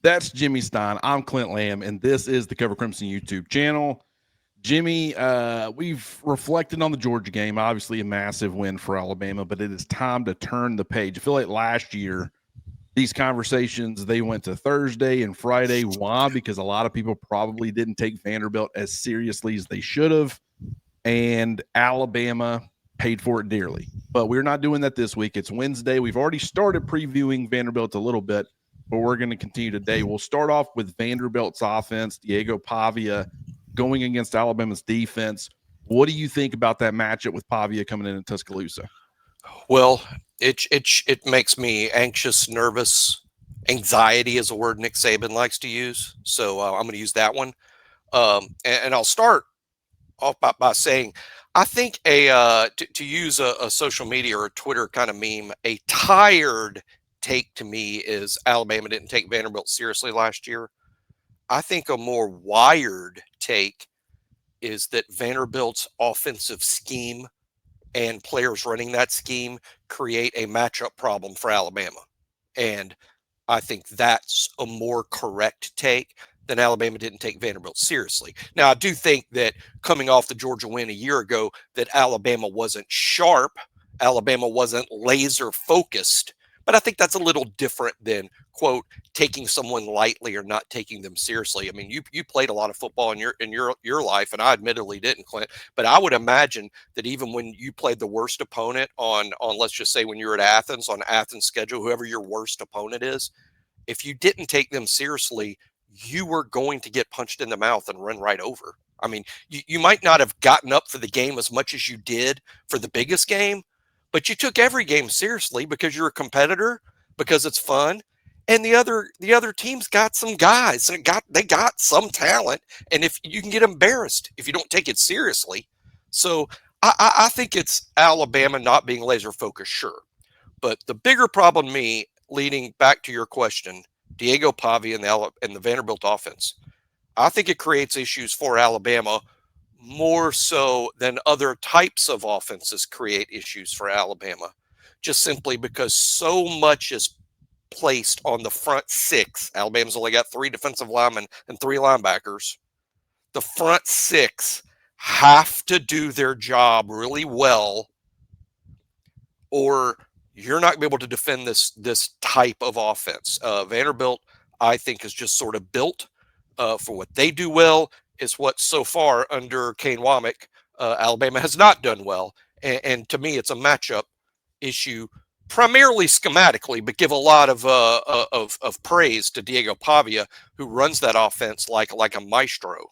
That's Jimmy Stein. I'm Clint Lamb, and this is the Cover Crimson YouTube channel. Jimmy, we've reflected on the Georgia game. Obviously, a massive win for Alabama, but it is time to turn the page. I feel like last year, these conversations, they went to Thursday and Friday. Why? Because a lot of people probably didn't take Vanderbilt as seriously as they should have, and Alabama paid for it dearly. But we're not doing that this week. It's Wednesday. We've already started previewing Vanderbilt a little bit, but we're going to continue today. We'll start off with Vanderbilt's offense, Diego Pavia going against Alabama's defense. What do you think about that matchup with Pavia coming in Tuscaloosa? Well, it makes me anxious, nervous. Anxiety is a word Nick Saban likes to use, so I'm going to use that one. And I'll start off by saying, I think to use a social media or a Twitter kind of meme, a tired take to me is Alabama didn't take Vanderbilt seriously last year. I think a more wired take is that Vanderbilt's offensive scheme and players running that scheme create a matchup problem for Alabama. And I think that's a more correct take than Alabama didn't take Vanderbilt seriously. Now, I do think that coming off the Georgia win a year ago, that Alabama wasn't sharp, Alabama wasn't laser focused. But I think that's a little different than, quote, taking someone lightly or not taking them seriously. I mean, you played a lot of football in your life, and I admittedly didn't, Clint. But I would imagine that even when you played the worst opponent on let's just say when you're at Athens, on Athens' schedule, whoever your worst opponent is, if you didn't take them seriously, you were going to get punched in the mouth and run right over. I mean, you might not have gotten up for the game as much as you did for the biggest game, but you took every game seriously because you're a competitor, because it's fun. And the other team's got some guys and they got some talent. And if you can get embarrassed if you don't take it seriously. So I think it's Alabama not being laser focused, sure. But the bigger problem to me, leading back to your question, Diego Pavia and the Vanderbilt offense, I think it creates issues for Alabama more so than other types of offenses create issues for Alabama, just simply because so much is placed on the front six. Alabama's only got 3 defensive linemen and 3 linebackers. The front six have to do their job really well, or you're not going to be able to defend this type of offense. Vanderbilt, I think, is just sort of built for what they do well. Is what so far under Kane Womack, Alabama has not done well. And to me, it's a matchup issue, primarily schematically, but give a lot of praise to Diego Pavia, who runs that offense like a maestro.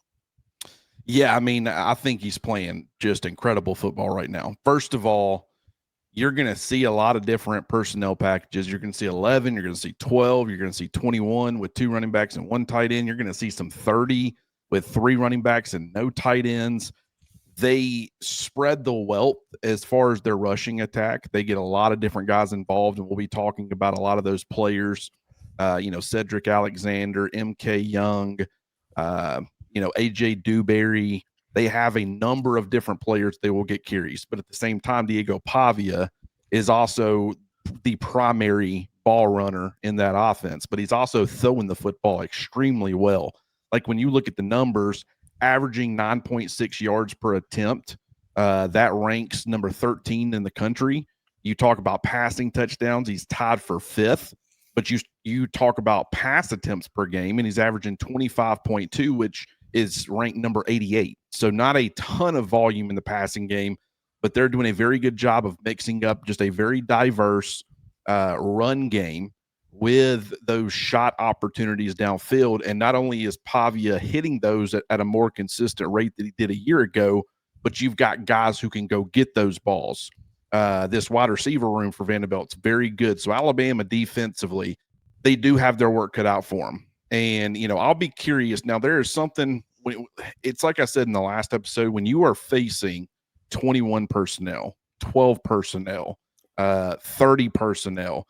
Yeah, I mean, I think he's playing just incredible football right now. First of all, you're going to see a lot of different personnel packages. You're going to see 11, you're going to see 12, you're going to see 21 with 2 running backs and 1 tight end. You're going to see some 30 with 3 running backs and no tight ends. They spread the wealth as far as their rushing attack. They get a lot of different guys involved, and we'll be talking about a lot of those players. Cedric Alexander, MK Young, AJ Dewberry. They have a number of different players they will get carries, but at the same time, Diego Pavia is also the primary ball runner in that offense, but he's also throwing the football extremely well. Like when you look at the numbers, averaging 9.6 yards per attempt, that ranks number 13 in the country. You talk about passing touchdowns, he's tied for 5th, but you talk about pass attempts per game, and he's averaging 25.2, which is ranked number 88. So not a ton of volume in the passing game, but they're doing a very good job of mixing up just a very diverse run game with those shot opportunities downfield. And not only is Pavia hitting those at a more consistent rate than he did a year ago, but you've got guys who can go get those balls. This wide receiver room for Vanderbilt's very good. So Alabama defensively, they do have their work cut out for them. And, I'll be curious. Now, there is something, it's like I said in the last episode, when you are facing 21 personnel, 12 personnel, 30 personnel,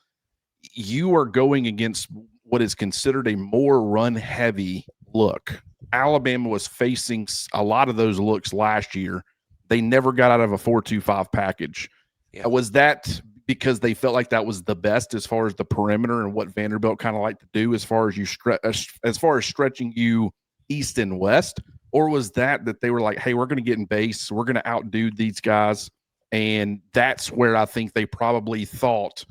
you are going against what is considered a more run heavy look. Alabama was facing a lot of those looks last year. They never got out of a 4-2-5 package. Yeah. Was that because they felt like that was the best as far as the perimeter and what Vanderbilt kind of like to do as far as stretching you east and west? Or was that they were like, hey, we're going to get in base, we're going to outdo these guys, and that's where I think they probably thought,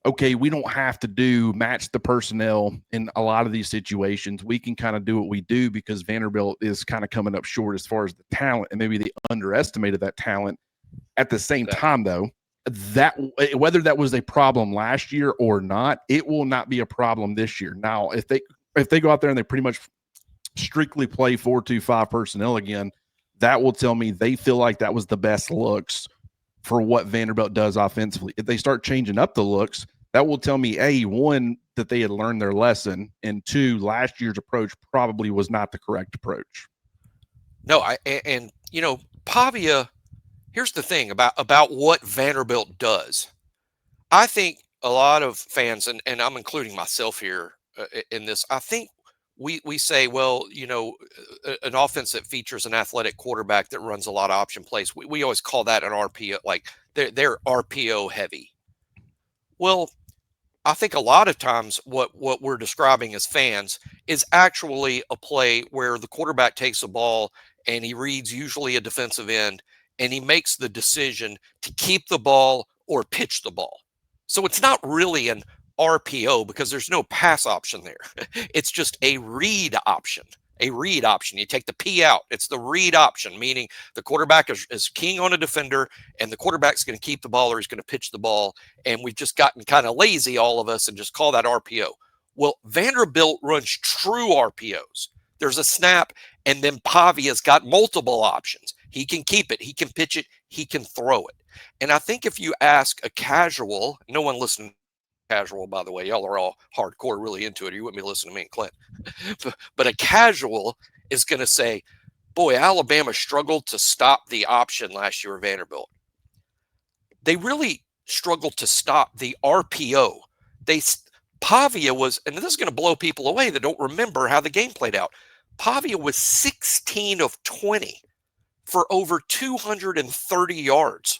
okay, we don't have to match the personnel in a lot of these situations. We can kind of do what we do because Vanderbilt is kind of coming up short as far as the talent, and maybe they underestimated that talent. At the same time, though, that whether that was a problem last year or not, it will not be a problem this year. Now, if they go out there and they pretty much strictly play 4-2-5 personnel again, that will tell me they feel like that was the best looks for what Vanderbilt does offensively. If they start changing up the looks, that will tell me, A, one, that they had learned their lesson, and two, last year's approach probably was not the correct approach. No, Pavia, here's the thing about what Vanderbilt does. I think a lot of fans, and I'm including myself here in this, I think we say, well, an offense that features an athletic quarterback that runs a lot of option plays, we always call that an RPO, like they're RPO heavy. Well, I think a lot of times what we're describing as fans is actually a play where the quarterback takes the ball and he reads usually a defensive end and he makes the decision to keep the ball or pitch the ball. So it's not really an RPO because there's no pass option there. It's just a read option. A read option. You take the P out. It's the read option, meaning the quarterback is keying on a defender and the quarterback's going to keep the ball or he's going to pitch the ball. And we've just gotten kind of lazy, all of us, and just call that RPO. Well, Vanderbilt runs true RPOs. There's a snap, and then Pavia's got multiple options. He can keep it. He can pitch it. He can throw it. And I think if you ask a casual, no one listening casual, by the way, y'all are all hardcore, really into it. You wouldn't be listening to me and Clint. But a casual is going to say, boy, Alabama struggled to stop the option last year at Vanderbilt. They really struggled to stop the RPO. Pavia was, and this is going to blow people away that don't remember how the game played out. Pavia was 16 of 20 for over 230 yards.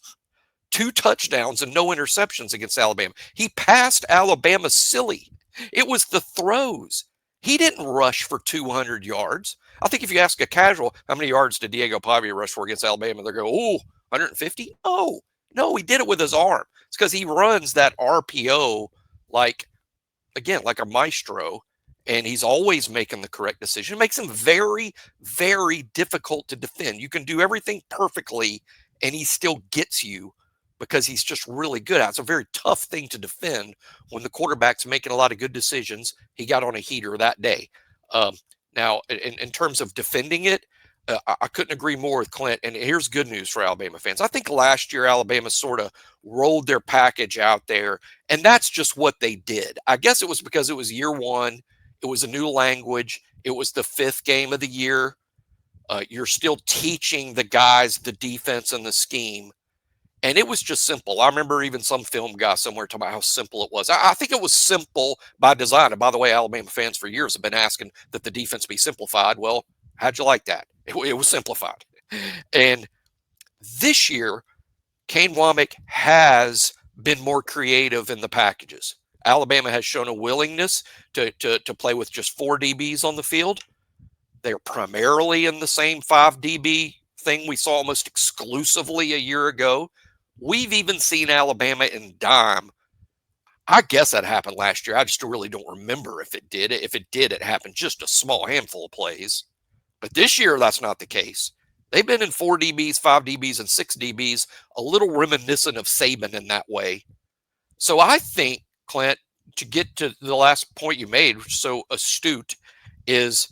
2 touchdowns and no interceptions against Alabama. He passed Alabama silly. It was the throws. He didn't rush for 200 yards. I think if you ask a casual, how many yards did Diego Pavia rush for against Alabama? They're going, 150? Oh, no, he did it with his arm. It's because he runs that RPO like a maestro, and he's always making the correct decision. It makes him very, very difficult to defend. You can do everything perfectly, and he still gets you because he's just really good at it. It's a very tough thing to defend when the quarterback's making a lot of good decisions. He got on a heater that day. Now, in terms of defending it, I couldn't agree more with Clint. And here's good news for Alabama fans. I think last year Alabama sort of rolled their package out there, and that's just what they did. I guess it was because it was year one. It was a new language. It was the 5th game of the year. You're still teaching the guys the defense and the scheme. And it was just simple. I remember even some film guy somewhere talking about how simple it was. I think it was simple by design. And by the way, Alabama fans for years have been asking that the defense be simplified. Well, how'd you like that? It was simplified. And this year, Kane Womack has been more creative in the packages. Alabama has shown a willingness to play with just 4 DBs on the field. They're primarily in the same 5 DB thing we saw almost exclusively a year ago. We've even seen Alabama in dime. I guess that happened last year. I just really don't remember if it did. If it did, it happened just a small handful of plays. But this year, that's not the case. They've been in 4 DBs, 5 DBs, and 6 DBs, a little reminiscent of Saban in that way. So I think, Clint, to get to the last point you made, which is so astute, is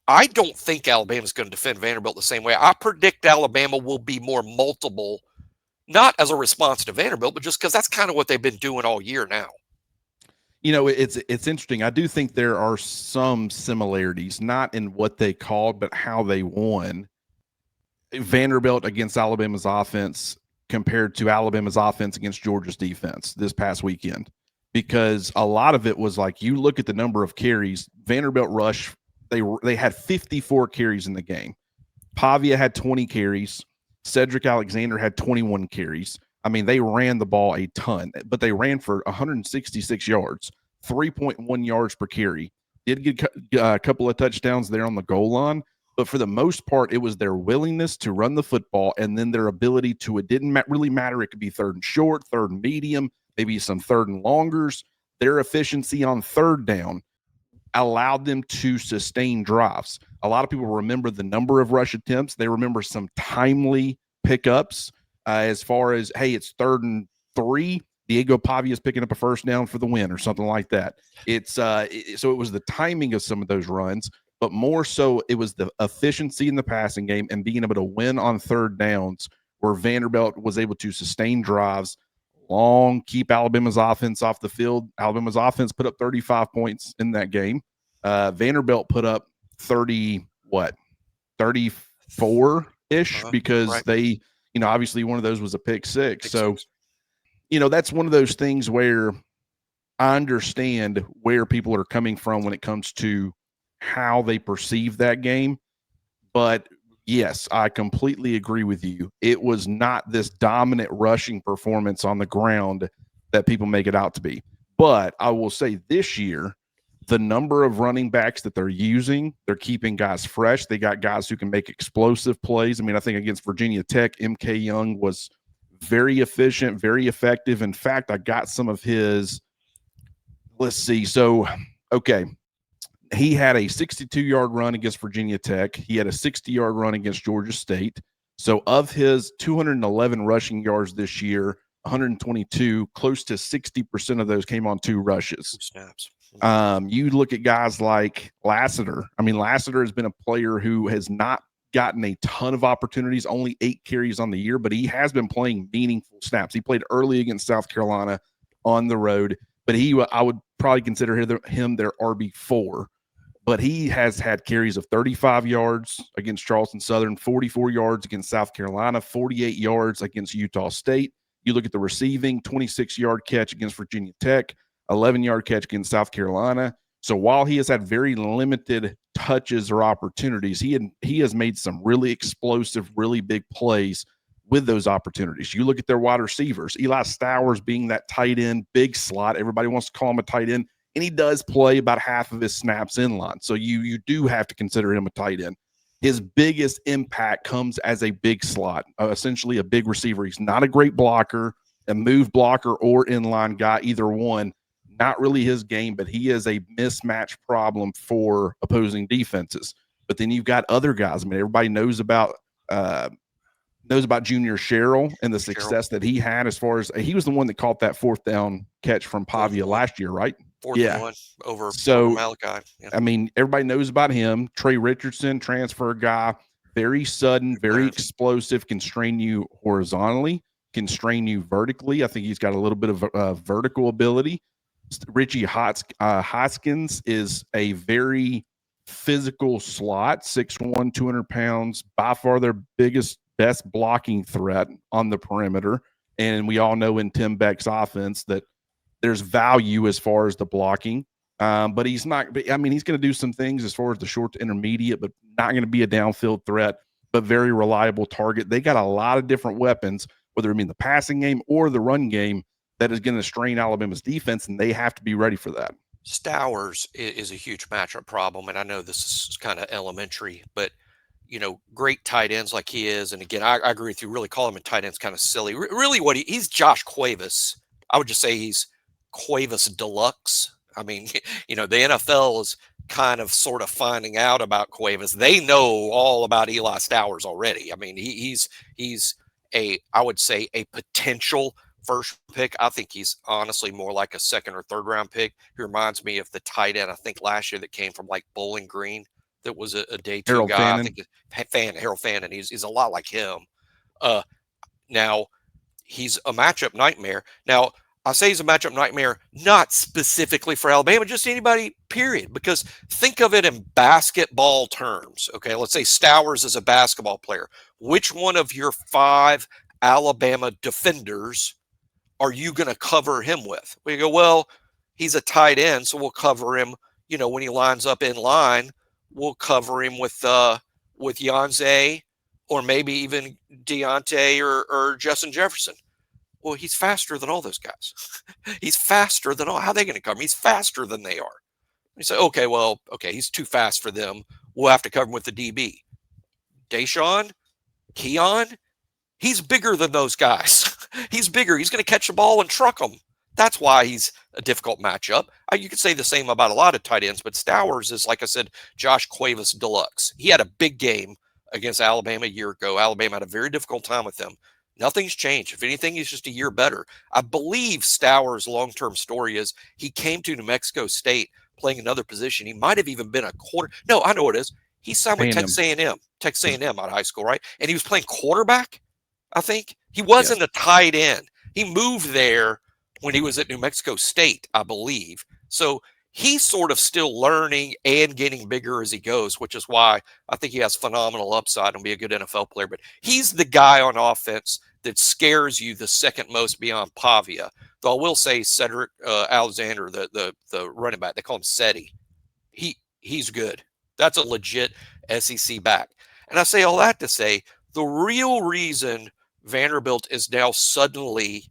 I don't think Alabama's going to defend Vanderbilt the same way. I predict Alabama will be more multiple, not as a response to Vanderbilt, but just because that's kind of what they've been doing all year now. It's interesting. I do think there are some similarities, not in what they called, but how they won. Vanderbilt against Alabama's offense compared to Alabama's offense against Georgia's defense this past weekend, because a lot of it was like, you look at the number of carries, Vanderbilt rush, they had 54 carries in the game. Pavia had 20 carries. Cedric Alexander had 21 carries. I mean, they ran the ball a ton, but they ran for 166 yards, 3.1 yards per carry. Did get a couple of touchdowns there on the goal line, but for the most part, it was their willingness to run the football and then their ability to, it didn't really matter. It could be third and short, third and medium, maybe some third and longers. Their efficiency on third down allowed them to sustain drives. A lot of people remember the number of rush attempts. They remember some timely pickups as far as, hey, it's 3rd and 3. Diego Pavia is picking up a first down for the win or something like that. So it was the timing of some of those runs, but more so it was the efficiency in the passing game and being able to win on third downs where Vanderbilt was able to sustain drives, long, keep Alabama's offense off the field. Alabama's offense put up 35 points in that game. Vanderbilt put up 34-ish because right. they, obviously one of those was a pick six. So, that's one of those things where I understand where people are coming from when it comes to how they perceive that game. But yes, I completely agree with you. It was not this dominant rushing performance on the ground that people make it out to be. But I will say this year, the number of running backs that they're using, they're keeping guys fresh. They got guys who can make explosive plays. I mean, I think against Virginia Tech, MK Young was very efficient, very effective. In fact, I got some of his, let's see. So, okay. He had a 62-yard run against Virginia Tech. He had a 60-yard run against Georgia State. So of his 211 rushing yards this year, 122, close to 60% of those came on 2 rushes. Snaps. You look at guys like Lassiter. I mean, Lassiter has been a player who has not gotten a ton of opportunities, only 8 carries on the year, but he has been playing meaningful snaps. He played early against South Carolina on the road, but I would probably consider him their RB4. But he has had carries of 35 yards against Charleston Southern, 44 yards against South Carolina, 48 yards against Utah State. You look at the receiving, 26-yard catch against Virginia Tech, 11-yard catch against South Carolina. So while he has had very limited touches or opportunities, he has made some really explosive, really big plays with those opportunities. You look at their wide receivers, Eli Stowers being that tight end, big slot. Everybody wants to call him a tight end. And he does play about half of his snaps in line. So you do have to consider him a tight end. His biggest impact comes as a big slot, essentially a big receiver. He's not a great blocker, a move blocker, or inline guy, either one. Not really his game, but he is a mismatch problem for opposing defenses. But then you've got other guys. I mean, everybody knows about Junior Sherrill and the success that he had as far as he was the one that caught that 4th down catch from Pavia last year, right? 4th and 1 over Malachi. Yeah. I mean, everybody knows about him. Trey Richardson, transfer guy, very sudden, very explosive, can strain you horizontally, can strain you vertically. I think he's got a little bit of vertical ability. Richie Hoskins is a very physical slot, 6'1", 200 pounds, by far their best blocking threat on the perimeter. And we all know in Tim Beck's offense that there's value as far as the blocking. But he's not, I mean, he's going to do some things as far as the short to intermediate, but not going to be a downfield threat, but very reliable target. They got a lot of different weapons, whether it be in the passing game or the run game, that is going to strain Alabama's defense, and they have to be ready for that. Stowers is a huge matchup problem, and I know this is kind of elementary, but great tight ends like he is. And again, I agree with you. Really, call him a tight end's kind of silly. Really, he's Josh Cuevas. I would just say he's Cuevas Deluxe. I mean, the NFL is kind of sort of finding out about Cuevas. They know all about Eli Stowers already. I mean, he's I would say a potential first pick. I think he's honestly more like a 2nd or 3rd round pick. He reminds me of the tight end, I think last year, that came from like Bowling Green. That was a day 2 Harold guy. Fannin. I think Harold Fannin. He's a lot like him. Now he's a matchup nightmare. Now I say he's a matchup nightmare, not specifically for Alabama, just anybody, period. Because think of it in basketball terms. Okay, let's say Stowers is a basketball player. Which one of your 5 Alabama defenders are you going to cover him with? We go, well, he's a tight end, so we'll cover him. When he lines up in line, we'll cover him with Yanze, or maybe even Deontay or Justin Jefferson. Well, he's faster than all those guys. He's faster than all. How are they going to cover him? He's faster than they are. You say, okay, well, okay, he's too fast for them. We'll have to cover him with the DB. Deshaun, Keon, he's bigger than those guys. He's bigger. He's going to catch the ball and truck them. That's why he's a difficult matchup. You could say the same about a lot of tight ends, but Stowers is, like I said, Josh Cuevas deluxe. He had a big game against Alabama a year ago. Alabama had a very difficult time with him. Nothing's changed. If anything, he's just a year better. I believe Stowers' long-term story is he came to New Mexico State playing another position. He might have even been a quarter. No, I know what it is. He signed with Texas A&M out of high school, right? And he was playing quarterback, I think. He wasn't a tight end. He moved there when he was at New Mexico State, I believe. So he's sort of still learning and getting bigger as he goes, which is why I think he has phenomenal upside and be a good NFL player. But he's the guy on offense that scares you the second most beyond Pavia. Though I will say Cedric Alexander, the running back, they call him Seti. He's good. That's a legit SEC back. And I say all that to say the real reason Vanderbilt is now suddenly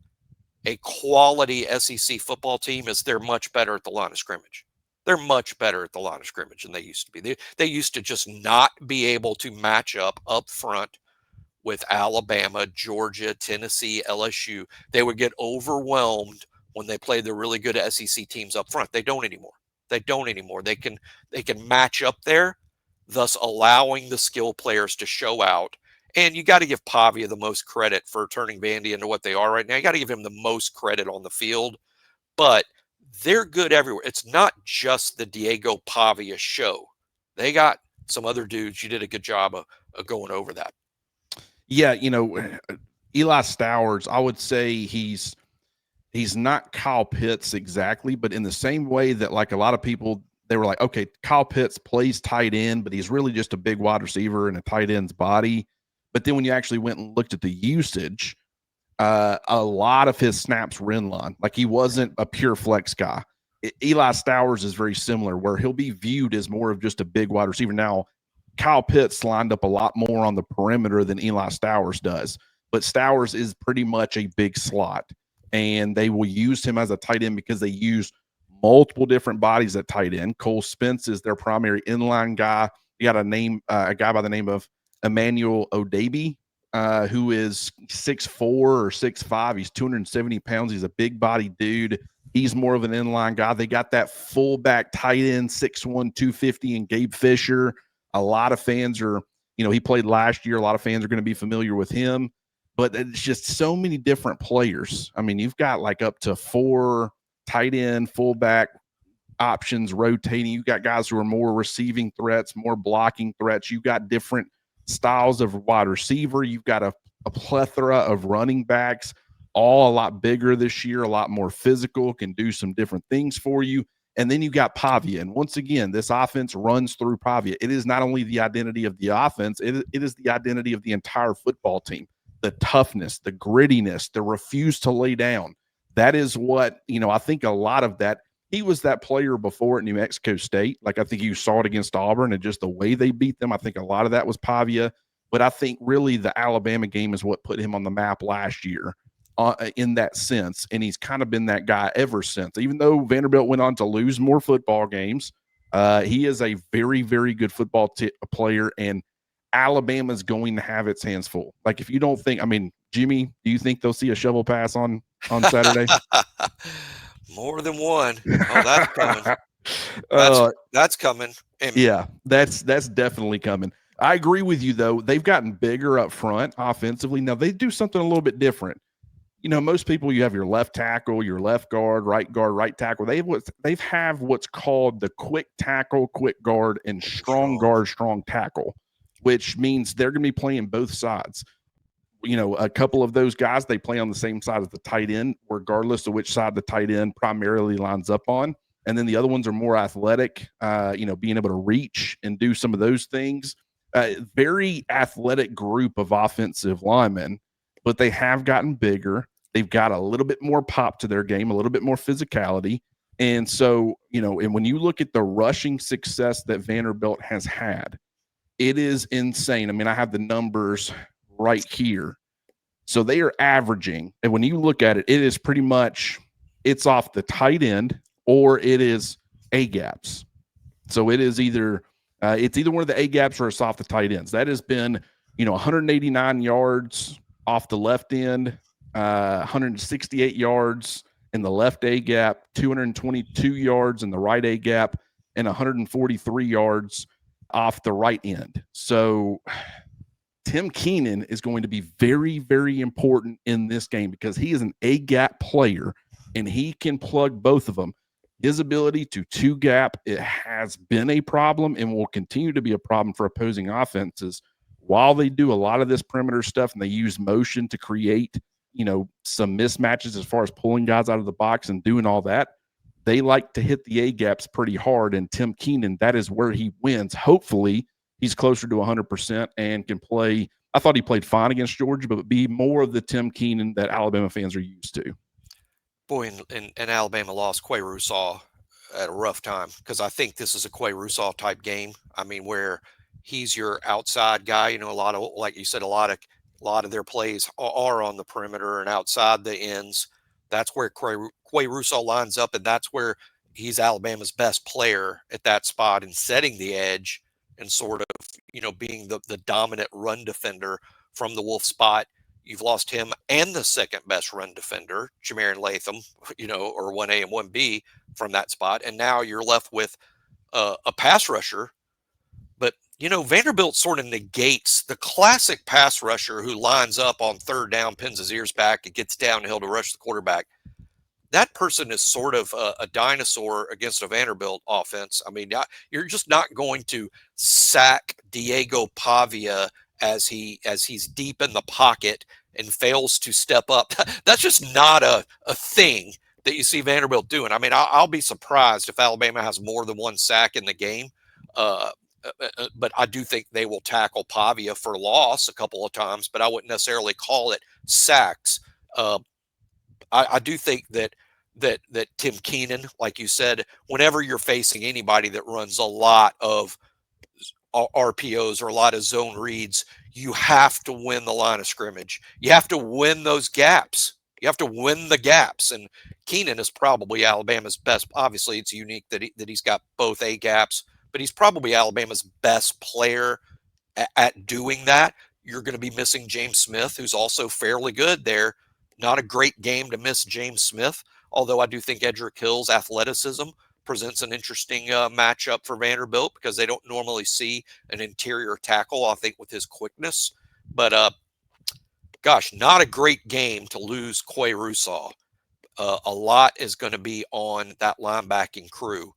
a quality SEC football team is they're much better at the line of scrimmage. They're much better at the line of scrimmage than they used to be. They used to just not be able to match up front with Alabama, Georgia, Tennessee, LSU. They would get overwhelmed when they played the really good SEC teams up front. They don't anymore. They can match up there, thus allowing the skill players to show out. And you got to give Pavia the most credit for turning Vandy into what they are right now. You got to give him the most credit on the field, but they're good everywhere. It's not just the Diego Pavia show. They got some other dudes. You did a good job of going over that. Yeah, Eli Stowers, I would say he's not Kyle Pitts exactly, but in the same way that like a lot of people, they were like, okay, Kyle Pitts plays tight end, but he's really just a big wide receiver in a tight end's body. But then when you actually went and looked at the usage, a lot of his snaps were in line. Like he wasn't a pure flex guy. Eli Stowers is very similar, where he'll be viewed as more of just a big wide receiver. Now, Kyle Pitts lined up a lot more on the perimeter than Eli Stowers does, but Stowers is pretty much a big slot, and they will use him as a tight end because they use multiple different bodies at tight end. Cole Spence is their primary inline guy. You got a guy by the name of Emmanuel Odabe, who is 6'4" or 6'5". He's 270 pounds. He's a big body dude. He's more of an inline guy. They got that fullback tight end, 6'1", 250, and Gabe Fisher. A lot of fans are, he played last year. A lot of fans are going to be familiar with him, but it's just so many different players. I mean, you've got like up to 4 tight end, fullback options rotating. You've got guys who are more receiving threats, more blocking threats. You've got different styles of wide receiver. You've got a plethora of running backs, all a lot bigger this year, a lot more physical, can do some different things for you. And then you got Pavia. And once again, this offense runs through Pavia. It is not only the identity of the offense, it is the identity of the entire football team. The toughness, the grittiness, the refuse to lay down. That is what, I think a lot of that, he was that player before at New Mexico State. Like I think you saw it against Auburn and just the way they beat them. I think a lot of that was Pavia. But I think really the Alabama game is what put him on the map last year. In that sense, and he's kind of been that guy ever since. Even though Vanderbilt went on to lose more football games, he is a very, very good football player, and Alabama's going to have its hands full. Like if you don't think, Jimmy, do you think they'll see a shovel pass on Saturday? More than one. Oh, that's coming. That's coming. Yeah, that's definitely coming. I agree with you, though. They've gotten bigger up front offensively. Now, they do something a little bit different. Most people, you have your left tackle, your left guard, right tackle. They have what's called the quick tackle, quick guard, and strong guard, strong tackle, which means they're going to be playing both sides. A couple of those guys, they play on the same side as the tight end, regardless of which side the tight end primarily lines up on. And then the other ones are more athletic, being able to reach and do some of those things. Very athletic group of offensive linemen, but they have gotten bigger. They've got a little bit more pop to their game, a little bit more physicality. And so, and when you look at the rushing success that Vanderbilt has had, it is insane. I have the numbers right here. So they are averaging, and when you look at it, it is pretty much it's off the tight end or it is A gaps. So it is either it's either one of the A gaps or it's off the tight ends. That has been 189 yards off the left end, 168 yards in the left A gap, 222 yards in the right A gap, and 143 yards off the right end. So Tim Keenan is going to be very, very important in this game because he is an A gap player and he can plug both of them. His ability to two gap, it has been a problem and will continue to be a problem for opposing offenses. While they do a lot of this perimeter stuff and they use motion to create, some mismatches as far as pulling guys out of the box and doing all that, they like to hit the A gaps pretty hard. And Tim Keenan, that is where he wins. Hopefully, he's closer to 100% and can play. I thought he played fine against Georgia, but be more of the Tim Keenan that Alabama fans are used to. Boy, and Alabama lost Quay Rousseau at a rough time because I think this is a Quay Rousseau type game. I mean, where he's your outside guy. A lot of, like you said, a lot of their plays are on the perimeter and outside the ends. That's where Quay Rousseau lines up, and that's where he's Alabama's best player at that spot and setting the edge and sort of, being the dominant run defender from the Wolf spot. You've lost him and the second best run defender, Jamarian Latham, or 1A and 1B from that spot. And now you're left with a pass rusher. But, Vanderbilt sort of negates the classic pass rusher who lines up on third down, pins his ears back, and gets downhill to rush the quarterback. That person is sort of a dinosaur against a Vanderbilt offense. I mean, you're just not going to sack Diego Pavia as he's deep in the pocket and fails to step up. That's just not a thing that you see Vanderbilt doing. I mean, I'll be surprised if Alabama has more than one sack in the game. But I do think they will tackle Pavia for loss a couple of times, but I wouldn't necessarily call it sacks. I do think that Tim Keenan, like you said, whenever you're facing anybody that runs a lot of RPOs or a lot of zone reads, you have to win the line of scrimmage. You have to win those gaps. You have to win the gaps. And Keenan is probably Alabama's best. Obviously, it's unique that he's got both A gaps, but he's probably Alabama's best player at doing that. You're going to be missing James Smith, who's also fairly good there. Not a great game to miss James Smith, although I do think Edric Hill's athleticism presents an interesting matchup for Vanderbilt because they don't normally see an interior tackle, I think, with his quickness. But, gosh, not a great game to lose Quay Rousseau. A lot is going to be on that linebacking crew.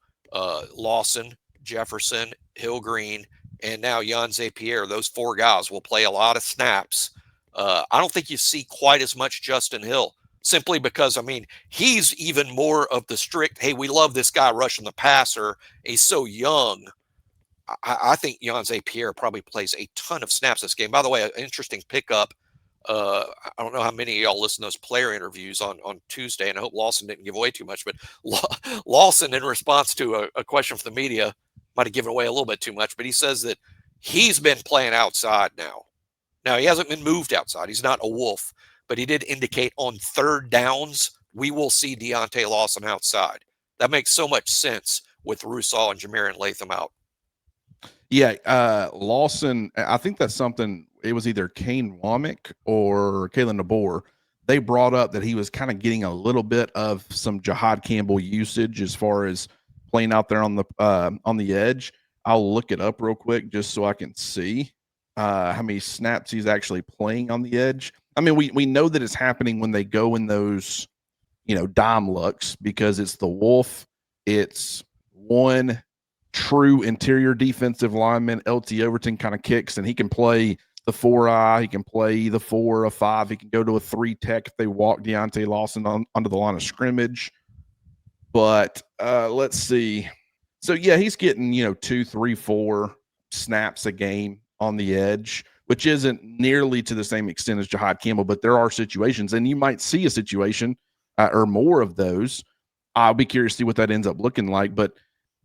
Lawson, Jefferson, Hill Green, and now Yanze Pierre. Those four guys will play a lot of snaps. I don't think you see quite as much Justin Hill, simply because, I mean, he's even more of the strict, hey, we love this guy rushing the passer. He's so young. I think Yanze Pierre probably plays a ton of snaps this game. By the way, an interesting pickup. I don't know how many of y'all listen to those player interviews on Tuesday, and I hope Lawson didn't give away too much, but Lawson, in response to a question from the media, might have given away a little bit too much, but he says that he's been playing outside now. Now, he hasn't been moved outside. He's not a wolf, but he did indicate on third downs, we will see Deontay Lawson outside. That makes so much sense with Rousseau and Jamarian Latham out. Yeah, Lawson, I think that's something, it was either Kane Womack or Kalen DeBoer. They brought up that he was kind of getting a little bit of some Jahad Campbell usage as far as playing out there on the edge. I'll look it up real quick just so I can see how many snaps he's actually playing on the edge. I mean, we know that it's happening when they go in those, dime looks because it's the Wolf. It's one true interior defensive lineman. LT Overton kind of kicks, and he can play the 4-eye. He can play the 4 or 5. He can go to a 3 tech if they walk Deontay Lawson onto the line of scrimmage. But let's see. So, yeah, he's getting, 2, 3, 4 snaps a game on the edge, which isn't nearly to the same extent as Jahad Campbell, but there are situations, and you might see a situation or more of those. I'll be curious to see what that ends up looking like. But,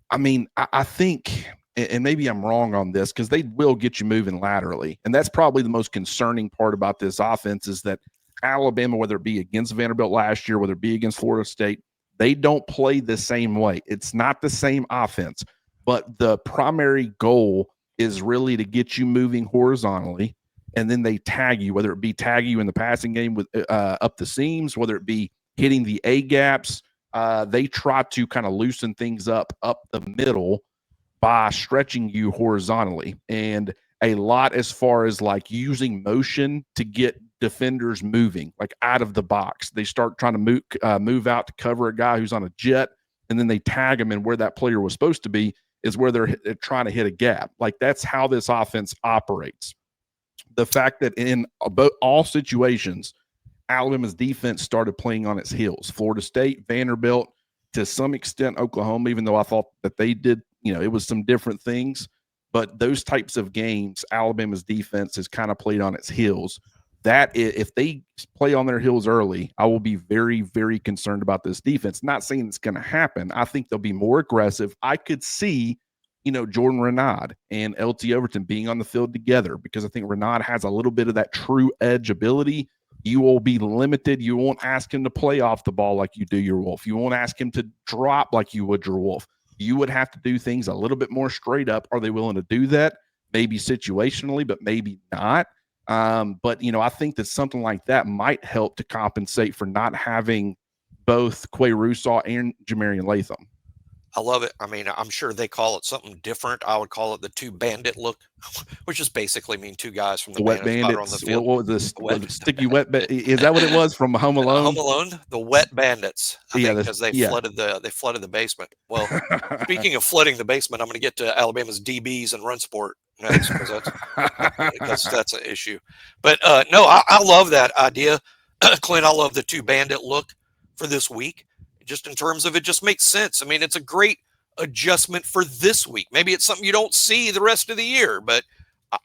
I mean, I think and maybe I'm wrong on this, because they will get you moving laterally. And that's probably the most concerning part about this offense, is that Alabama, whether it be against Vanderbilt last year, whether it be against Florida State, they don't play the same way. It's not the same offense, but the primary goal is really to get you moving horizontally. And then they tag you, whether it be tag you in the passing game with up the seams, whether it be hitting the A gaps. They try to kind of loosen things up the middle by stretching you horizontally, and a lot as far as like using motion to get defenders moving, like out of the box. They start trying to move out to cover a guy who's on a jet, and then they tag him, and where that player was supposed to be is where they're trying to hit a gap. Like, that's how this offense operates. The fact that in about all situations, Alabama's defense started playing on its heels. Florida State, Vanderbilt, to some extent Oklahoma, even though I thought that they did, it was some different things. But those types of games, Alabama's defense has kind of played on its heels. That if they play on their heels early, I will be very, very concerned about this defense. Not saying it's going to happen. I think they'll be more aggressive. I could see, Jordan Renaud and LT Overton being on the field together, because I think Renaud has a little bit of that true edge ability. You will be limited. You won't ask him to play off the ball like you do your Wolf. You won't ask him to drop like you would your Wolf. You would have to do things a little bit more straight up. Are they willing to do that? Maybe situationally, but maybe not. But I think that something like that might help to compensate for not having both Quay Russaw and Jamarian Latham. I love it. I mean, I'm sure they call it something different. I would call it the two bandit look, which just basically mean two guys from the wet bandits on the field. What was the sticky wet? Is that what it was from Home Alone? Home Alone, the wet bandits. I think because they flooded the basement. Well, speaking of flooding the basement, I'm going to get to Alabama's DBs and run support next, because that's an issue. But no, I love that idea, Clint. I love the two bandit look for this week. Just in terms of, it just makes sense. I mean, it's a great adjustment for this week. Maybe it's something you don't see the rest of the year, but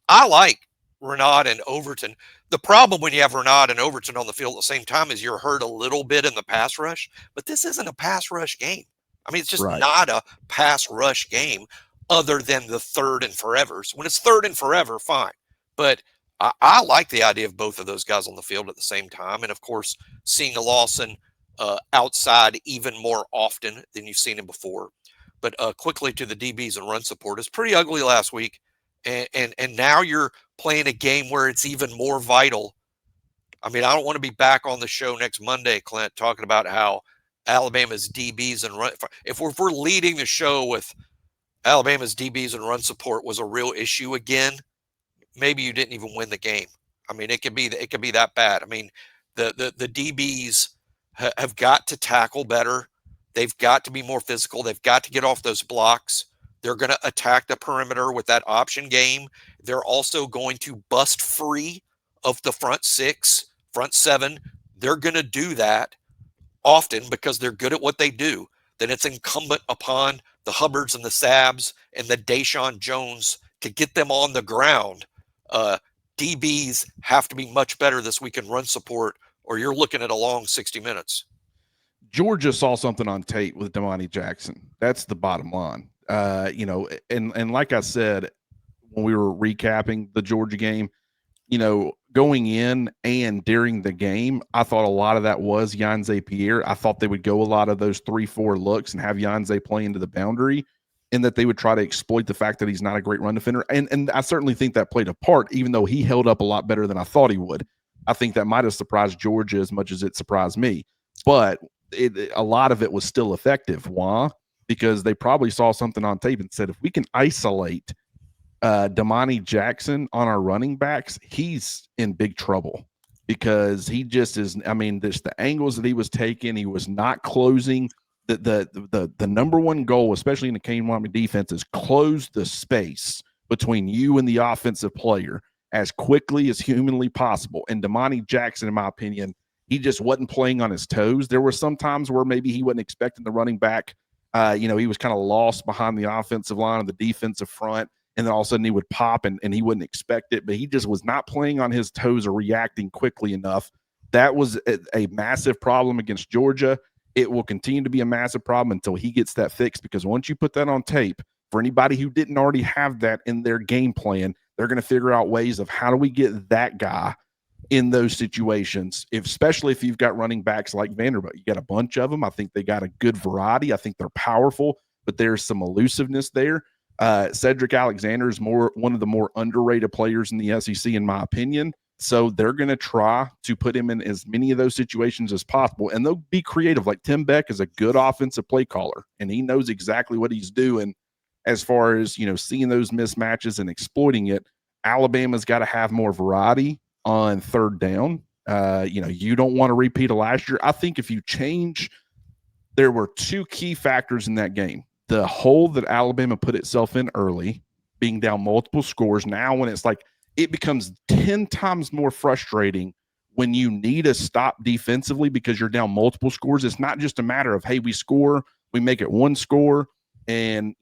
I like Renaud and Overton. The problem when you have Renaud and Overton on the field at the same time is you're hurt a little bit in the pass rush, but this isn't a pass rush game. I mean, it's just not a pass rush game other than the third and forevers. When it's third and forever, fine. But I like the idea of both of those guys on the field at the same time. And of course, seeing a Lawson outside even more often than you've seen him before. But quickly to the DBs and run support, is pretty ugly last week. And now you're playing a game where it's even more vital. I mean, I don't want to be back on the show next Monday, Clint, talking about how Alabama's DBs and run. If we're leading the show with Alabama's DBs and run support was a real issue again, maybe you didn't even win the game. I mean, it could be that bad. I mean, the DBs have got to tackle better. They've got to be more physical. They've got to get off those blocks. They're going to attack the perimeter with that option game. They're also going to bust free of the front six, front seven. They're going to do that often because they're good at what they do. Then it's incumbent upon the Hubbards and the Sabs and the Deshaun Jones to get them on the ground. DBs have to be much better this week in run support, or you're looking at a long 60 minutes. Georgia saw something on tape with Damani Jackson. That's the bottom line. And like I said, when we were recapping the Georgia game, going in and during the game, I thought a lot of that was Yanze Pierre. I thought they would go a lot of those 3-4 looks and have Yanze play into the boundary, and that they would try to exploit the fact that he's not a great run defender. And I certainly think that played a part, even though he held up a lot better than I thought he would. I think that might have surprised Georgia as much as it surprised me. But a lot of it was still effective. Why? Because they probably saw something on tape and said, if we can isolate Damani Jackson on our running backs, he's in big trouble, because he just is. I mean, there's the angles that he was taking. He was not closing. The number one goal, especially in the Kane Wyoming defense, is close the space between you and the offensive player as quickly as humanly possible. And Damani Jackson, in my opinion, he just wasn't playing on his toes. There were some times where maybe he wasn't expecting the running back. He was kind of lost behind the offensive line of the defensive front, and then all of a sudden he would pop and he wouldn't expect it, but he just was not playing on his toes or reacting quickly enough. That was a massive problem against Georgia. It will continue to be a massive problem until he gets that fixed, because once you put that on tape For anybody who didn't already have that in their game plan, they're going to figure out ways of how do we get that guy in those situations, especially if you've got running backs like Vanderbilt. You got a bunch of them. I think they got a good variety. I think they're powerful, but there's some elusiveness there. Cedric Alexander is one of the more underrated players in the SEC, in my opinion. So they're going to try to put him in as many of those situations as possible, and they'll be creative. Like Tim Beck is a good offensive play caller, and he knows exactly what he's doing as far as, seeing those mismatches and exploiting it. Alabama's got to have more variety on third down. You don't want to repeat of last year. I think if you change, there were two key factors in that game. The hole that Alabama put itself in early, being down multiple scores. Now when it's like, it becomes 10 times more frustrating when you need a stop defensively because you're down multiple scores. It's not just a matter of, hey, we score, we make it one score, and,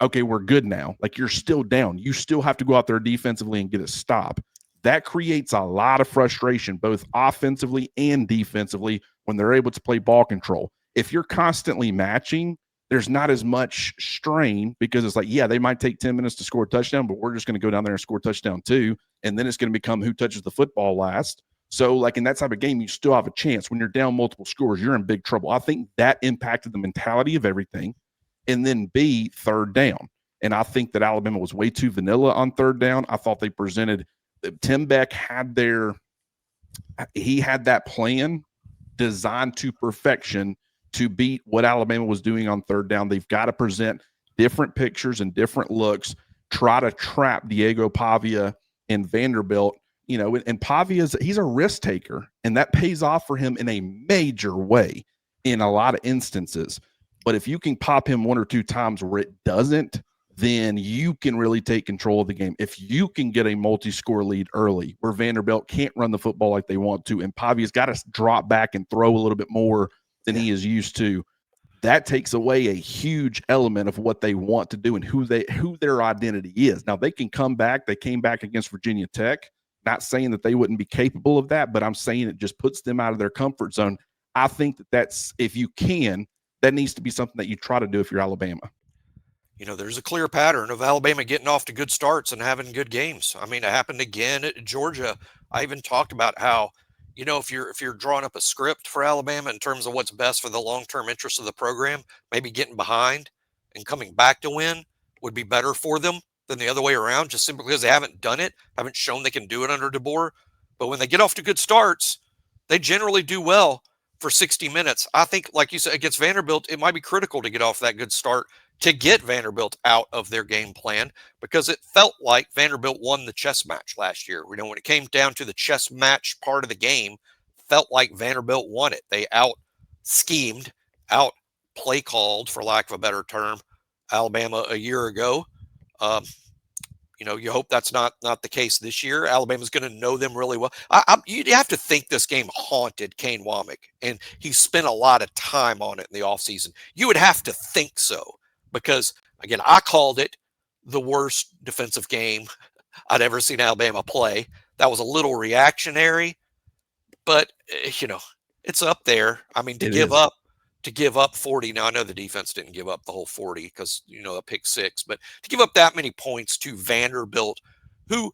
okay, we're good now. Like, you're still down. You still have to go out there defensively and get a stop. That creates a lot of frustration, both offensively and defensively, when they're able to play ball control. If you're constantly matching, there's not as much strain because it's like, yeah, they might take 10 minutes to score a touchdown, but we're just going to go down there and score a touchdown too. And then it's going to become who touches the football last. So, like, in that type of game, you still have a chance. When you're down multiple scores, you're in big trouble. I think that impacted the mentality of everything. And then B, third down. And I think that Alabama was way too vanilla on third down. I thought they presented – Tim Beck had that plan designed to perfection to beat what Alabama was doing on third down. They've got to present different pictures and different looks, try to trap Diego Pavia and Vanderbilt. And Pavia, he's a risk taker, and that pays off for him in a major way in a lot of instances. But if you can pop him one or two times where it doesn't, then you can really take control of the game. If you can get a multi-score lead early where Vanderbilt can't run the football like they want to, and Pavia's got to drop back and throw a little bit more than he is used to, that takes away a huge element of what they want to do and who their identity is. Now, they can come back. They came back against Virginia Tech. Not saying that they wouldn't be capable of that, but I'm saying it just puts them out of their comfort zone. I think that's, if you can, that needs to be something that you try to do if you're Alabama. There's a clear pattern of Alabama getting off to good starts and having good games. I mean, it happened again at Georgia. I even talked about how, if you're drawing up a script for Alabama in terms of what's best for the long-term interest of the program, maybe getting behind and coming back to win would be better for them than the other way around, just simply because they haven't done it, haven't shown they can do it under DeBoer. But when they get off to good starts, they generally do well for 60 minutes. I think, like you said, against Vanderbilt, it might be critical to get off that good start to get Vanderbilt out of their game plan, because it felt like Vanderbilt won the chess match last year. When it came down to the chess match part of the game, felt like Vanderbilt won it. They out-schemed, out-play-called, for lack of a better term, Alabama a year ago. You hope that's not the case this year. Alabama's going to know them really well. You have to think this game haunted Kane Womack, and he spent a lot of time on it in the offseason. You would have to think so, because, again, I called it the worst defensive game I'd ever seen Alabama play. That was a little reactionary, but, it's up there. I mean, to give up 40. Now, I know the defense didn't give up the whole 40 because, a pick six, but to give up that many points to Vanderbilt, who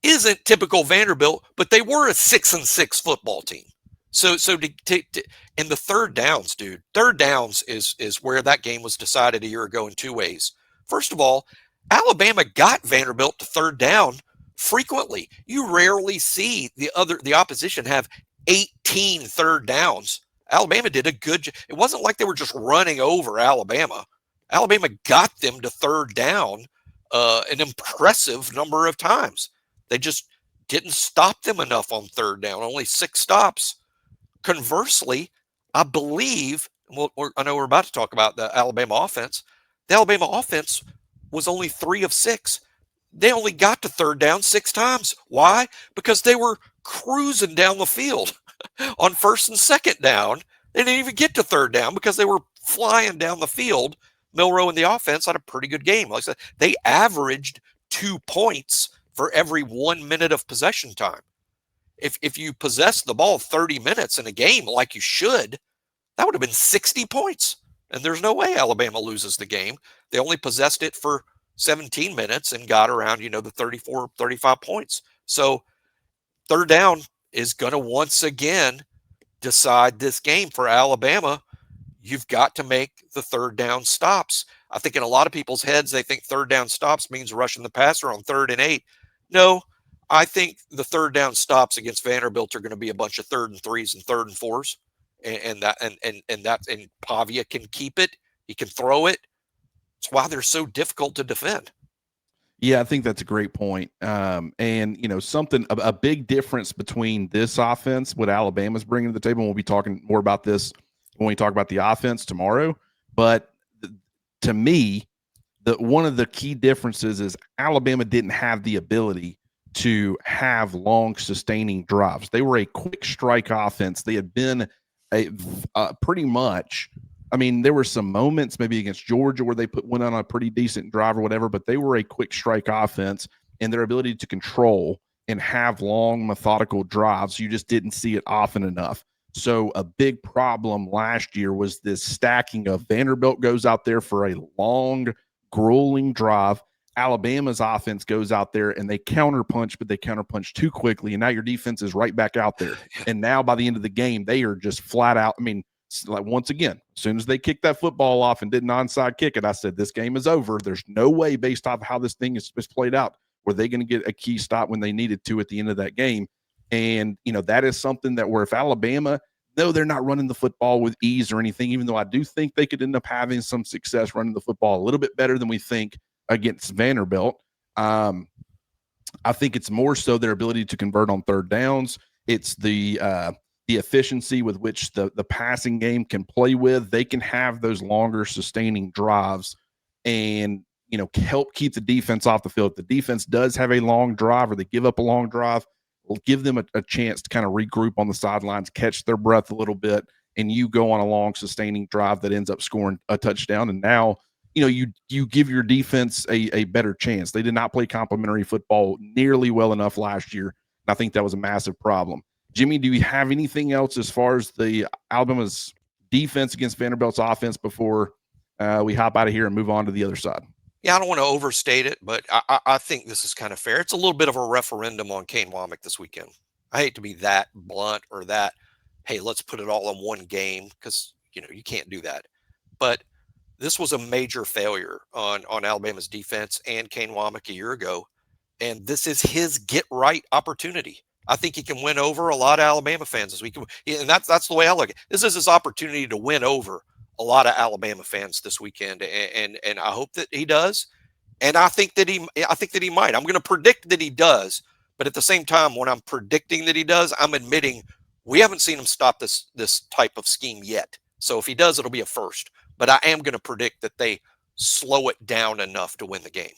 isn't typical Vanderbilt, but they were a 6-6 football team. So and the third downs, dude, third downs is where that game was decided a year ago in two ways. First of all, Alabama got Vanderbilt to third down frequently. You rarely see the opposition have 18 third downs. Alabama did a good job. It wasn't like they were just running over Alabama. Alabama got them to third down an impressive number of times. They just didn't stop them enough on third down, only 6 stops. Conversely, I believe, I know we're about to talk about the Alabama offense. The Alabama offense was only 3 of 6. They only got to third down 6 times. Why? Because they were cruising down the field. On first and second down, they didn't even get to third down because they were flying down the field. Milroe and the offense had a pretty good game. Like I said, they averaged 2 points for every 1 minute of possession time. If you possess the ball 30 minutes in a game like you should, that would have been 60 points. And there's no way Alabama loses the game. They only possessed it for 17 minutes and got around, the 34, 35 points. So third down is going to once again decide this game for Alabama. You've got to make the third down stops. I think in a lot of people's heads, they think third down stops means rushing the passer on 3rd and 8. No, I think the third down stops against Vanderbilt are going to be a bunch of 3rd and 3s and 3rd and 4s. And Pavia can keep it. He can throw it. It's why they're so difficult to defend. Yeah, I think that's a great point. And a big difference between this offense, what Alabama's bringing to the table, and we'll be talking more about this when we talk about the offense tomorrow. But to me, one of the key differences is Alabama didn't have the ability to have long sustaining drives. They were a quick strike offense. They had been pretty much. I mean, there were some moments maybe against Georgia where they went on a pretty decent drive or whatever, but they were a quick strike offense, and their ability to control and have long methodical drives, you just didn't see it often enough. So a big problem last year was this stacking of Vanderbilt goes out there for a long, grueling drive. Alabama's offense goes out there and they counterpunch, but they counterpunch too quickly, and now your defense is right back out there. And now by the end of the game, they are just flat out. I mean, like once again, as soon as they kicked that football off and did an onside kick it, I said, this game is over. There's no way, based off how this thing is played out, were they going to get a key stop when they needed to at the end of that game. And, that is something that where if Alabama, though they're not running the football with ease or anything, even though I do think they could end up having some success running the football a little bit better than we think against Vanderbilt. I think it's more so their ability to convert on third downs. It's the efficiency with which the passing game can play with. They can have those longer sustaining drives and, help keep the defense off the field. If the defense does have a long drive or they give up a long drive, will give them a chance to kind of regroup on the sidelines, catch their breath a little bit, and you go on a long sustaining drive that ends up scoring a touchdown. And now, you give your defense a better chance. They did not play complementary football nearly well enough last year. And I think that was a massive problem. Jimmy, do you have anything else as far as the Alabama's defense against Vanderbilt's offense before we hop out of here and move on to the other side? Yeah, I don't want to overstate it, but I think this is kind of fair. It's a little bit of a referendum on Kane Womack this weekend. I hate to be that blunt or that, hey, let's put it all in one game because, you can't do that. But this was a major failure on Alabama's defense and Kane Womack a year ago. And this is his get right opportunity. I think he can win over a lot of Alabama fans this week. And that's the way I look at it. This is his opportunity to win over a lot of Alabama fans this weekend. And I hope that he does. And I think that he might. I'm going to predict that he does. But at the same time, when I'm predicting that he does, I'm admitting we haven't seen him stop this type of scheme yet. So if he does, it'll be a first. But I am going to predict that they slow it down enough to win the game.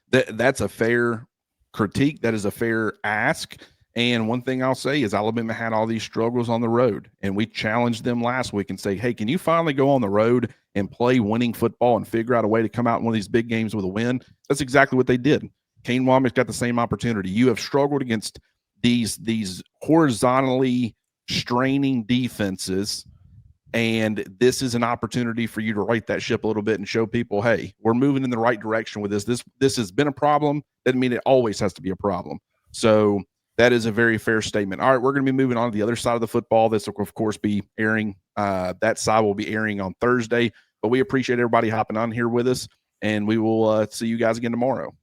That's a fair critique. That is a fair ask. And one thing I'll say is Alabama had all these struggles on the road, and we challenged them last week and say, hey, can you finally go on the road and play winning football and figure out a way to come out in one of these big games with a win? That's exactly what they did. Kane Womack's got the same opportunity. You have struggled against these horizontally straining defenses, and this is an opportunity for you to right that ship a little bit and show people, hey, we're moving in the right direction with this. This has been a problem. Doesn't mean it always has to be a problem. So that is a very fair statement. All right, we're going to be moving on to the other side of the football. This will, of course, be airing. That side will be airing on Thursday. But we appreciate everybody hopping on here with us, and we will see you guys again tomorrow.